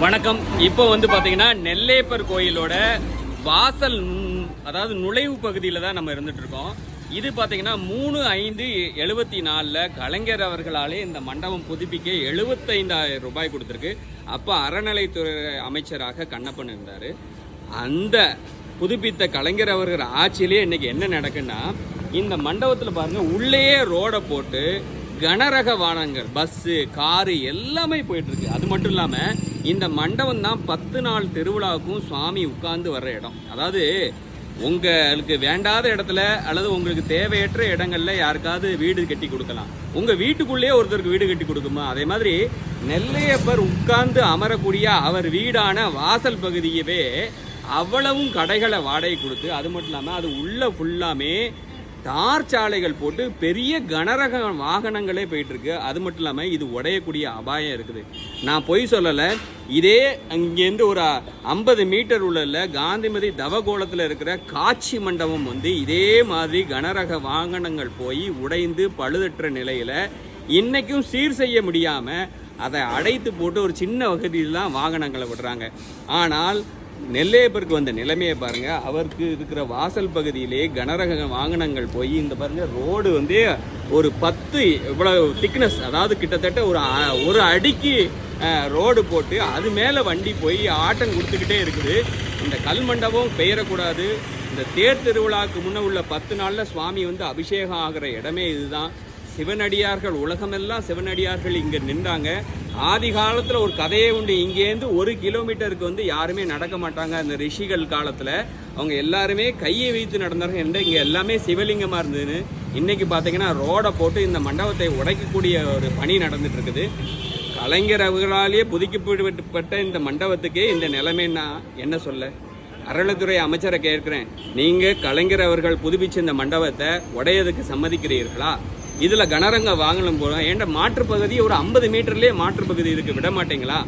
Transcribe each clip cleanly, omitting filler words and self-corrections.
வணக்கம். இப்போ வந்து பார்த்தீங்கன்னா நெல்லையப்பர் கோயிலோட வாசல் அதாவது நுழைவு பகுதியில் தான் நம்ம இருந்துட்டு இருக்கோம். இது பார்த்தீங்கன்னா 3/5/74 கலைஞர் அவர்களாலே இந்த மண்டபம் புதுப்பிக்க 75,000 ரூபாய் கொடுத்துருக்கு. அப்போ அறநிலைத்துறை அமைச்சராக கண்ணப்பன் இருந்தார். அந்த புதுப்பித்த கலைஞர் அவர்கள் ஆட்சியிலே இன்னைக்கு என்ன நடக்குன்னா, இந்த மண்டபத்தில் பாருங்கள், உள்ளேயே ரோடை போட்டு கனரக வாகனங்கள், பஸ்ஸு, காரு எல்லாமே போயிட்டுருக்கு. அது மட்டும் இல்லாமல் இந்த மண்டபம் தான் 10 நாள் திருவிழாவுக்கும் சுவாமி உட்கார்ந்து வர்ற இடம். அதாவது உங்களுக்கு வேண்டாத இடத்துல அல்லது உங்களுக்கு தேவையற்ற இடங்கள்ல யாருக்காவது வீடு கட்டி கொடுக்கலாம். உங்கள் வீட்டுக்குள்ளேயே ஒருத்தருக்கு வீடு கட்டி கொடுக்குமா? அதே மாதிரி நெல்லையப்பர் உட்கார்ந்து அமரக்கூடிய அவர் வீடான வாசல் பகுதியவே அவ்வளவும் கடைகளை வாடகை கொடுத்து, அது மட்டும் இல்லாமல் அது உள்ள ஃபுல்லாமே தார் சாலைகள் போட்டு பெரிய கனரக வாகனங்களே போயிட்டுருக்கு. அது மட்டும் இல்லாமல் இது உடையக்கூடிய அபாயம் இருக்குது. நான் பொய் சொல்லலை. இதே அங்கேருந்து ஒரு 50 மீட்டர் உள்ள காந்திமதி தவகோலத்தில் இருக்கிற காட்சி மண்டபம் வந்து இதே மாதிரி கனரக வாகனங்கள் போய் உடைந்து பழுதற்ற நிலையில் இன்றைக்கும் சீர் செய்ய முடியாமல் அதை அடைத்து போட்டு ஒரு சின்ன வசதியில் தான் வாகனங்களை விடுறாங்க. ஆனால் நெல்லையப்பருக்கு வந்த நிலைமையை பாருங்கள். அவருக்கு இருக்கிற வாசல் பகுதியிலே கனரக வாகனங்கள் போய் இந்த பாருங்கள், ரோடு வந்து ஒரு 10 இவ்வளோ திக்னஸ், அதாவது கிட்டத்தட்ட ஒரு அடிக்கு ரோடு போட்டு அது மேலே வண்டி போய் ஆட்டம் கொடுத்துக்கிட்டே இருக்குது. இந்த கல் மண்டபம் பெயரக்கூடாது. இந்த தேர் திருவிழாவுக்கு முன்னே உள்ள 10 நாளில் சுவாமி வந்து அபிஷேகம் ஆகிற இடமே இதுதான். சிவனடியார்கள், உலகமெல்லாம் சிவனடியார்கள் இங்கே நின்றாங்க. ஆதி காலத்தில் ஒரு கதையே உண்டு. இங்கேருந்து 1 கிலோமீட்டருக்கு வந்து யாருமே நடக்க மாட்டாங்க. அந்த ரிஷிகள் காலத்தில் அவங்க எல்லாருமே கையை வைத்து நடந்தாங்க. இங்கே எல்லாமே சிவலிங்கமாக இருந்ததுன்னு இன்றைக்கி பார்த்தீங்கன்னா ரோடை போட்டு இந்த மண்டபத்தை உடைக்கக்கூடிய ஒரு பணி நடந்துட்டு இருக்குது. கலைஞர் அவர்களாலேயே புதுப்பிக்கப்பட்ட இந்த மண்டபத்துக்கே இந்த நிலைமைன்னா என்ன சொல்ல? அறநிலைத்துறை அமைச்சரை கேட்குறேன், நீங்கள் கலைஞர் அவர்கள் புதுப்பிச்ச இந்த மண்டபத்தை உடையதுக்கு சம்மதிக்கிறீர்களா? இதில் கனரங்க வாங்கணும் போகிறோம். ஏன்டா மாற்றுப்பகுதி ஒரு 50 மீட்டர்லேயே மாற்றுப்பகுதி இருக்குது, விட மாட்டீங்களா?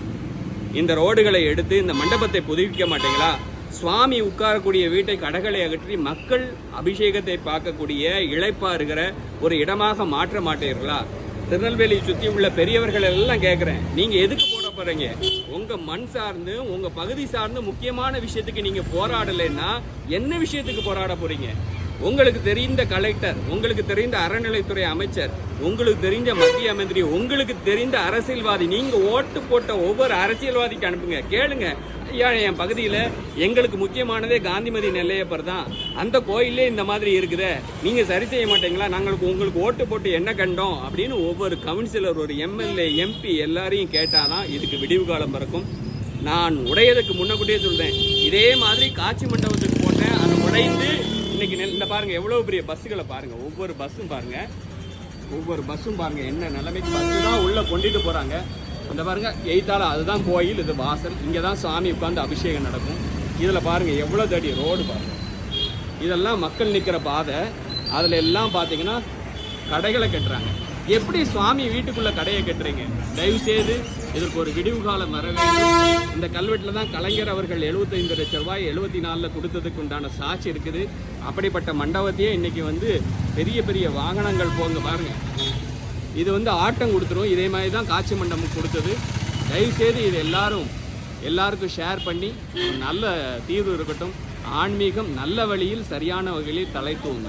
இந்த ரோடுகளை எடுத்து இந்த மண்டபத்தை புதுப்பிக்க மாட்டீங்களா? சுவாமி உட்காரக்கூடிய வீட்டை கடைகளை அகற்றி மக்கள் அபிஷேகத்தை பார்க்கக்கூடிய இழைப்பாக இருக்கிற ஒரு இடமாக மாற்ற மாட்டீர்களா? திருநெல்வேலி சுற்றி உள்ள பெரியவர்கள் எல்லாம் கேட்குறேன், நீங்கள் எதுக்கு போட போகிறீங்க? உங்கள் மண் சார்ந்து உங்கள் பகுதி சார்ந்து முக்கியமான விஷயத்துக்கு நீங்கள் போராடலைன்னா என்ன விஷயத்துக்கு போராட போகிறீங்க? உங்களுக்கு தெரிந்த கலெக்டர், உங்களுக்கு தெரிந்த அறநிலைத்துறை அமைச்சர், உங்களுக்கு தெரிஞ்ச மத்திய மந்திரி, உங்களுக்கு தெரிந்த அரசியல்வாதி, நீங்கள் ஓட்டு போட்ட ஒவ்வொரு அரசியல்வாதிக்கு அனுப்புங்க. கேளுங்க, ஐயா என் பகுதியில் எங்களுக்கு முக்கியமானதே காந்திமதி நெல்லையப்பர் தான், அந்த கோயிலே இந்த மாதிரி இருக்குதே, நீங்கள் சரி செய்ய மாட்டீங்களா? நாங்களுக்கு உங்களுக்கு ஓட்டு போட்டு என்ன கண்டோம் அப்படின்னு ஒவ்வொரு கவுன்சிலர், ஒரு எம்எல்ஏ, எம்பி எல்லாரையும் கேட்டாதான் இதுக்கு விடிவு காலம் பிறக்கும். நான் உடையதுக்கு முன்னக்கூட்டியே சொல்கிறேன், இதே மாதிரி காட்சி மண்டபத்துக்கு போட்டேன், அதை உடைந்து இன்னைக்கு இந்த பாருங்க எவ்வளவு பெரிய பஸ்ஸுகளை பாருங்க. ஒவ்வொரு பஸ்ஸும் பாருங்க என்ன நிலைமைக்கு பஸ்ஸு தான் உள்ள கொண்டுட்டு போறாங்க. இந்த பாருங்க எய்த்தால அதுதான் கோயில், இது வாசல். இங்கே தான் சாமி உட்காந்து அபிஷேகம் நடக்கும். இதில் பாருங்க எவ்வளோ தடி ரோடு பாருங்க. இதெல்லாம் மக்கள் நிற்கிற பாதை. அதில் எல்லாம் பார்த்தீங்கன்னா கடைகளை கட்டுறாங்க. எப்படி சுவாமி வீட்டுக்குள்ள கடையை கட்டுறீங்க? தயவு செய்து இதற்கு ஒரு விடிவு காலம் வர வேண்டும். இந்த கல்வெட்டில் தான் கலைஞர் அவர்கள் 75 லட்சம் ரூபாய் 74 கொடுத்ததுக்கு உண்டான சாட்சி இருக்குது. அப்படிப்பட்ட மண்டபத்தையே இன்னைக்கு வந்து பெரிய பெரிய வாகனங்கள் போங்க பாருங்க. இது வந்து ஆட்டம் கொடுத்துரும். இதே மாதிரி தான் காட்சி மண்டபம் கொடுத்தது. தயவு செய்து இது எல்லாருக்கும் ஷேர் பண்ணி நல்ல தீர்வு இருக்கட்டும். ஆன்மீகம் நல்ல வழியில் சரியான வகையில் தலை தூங்க.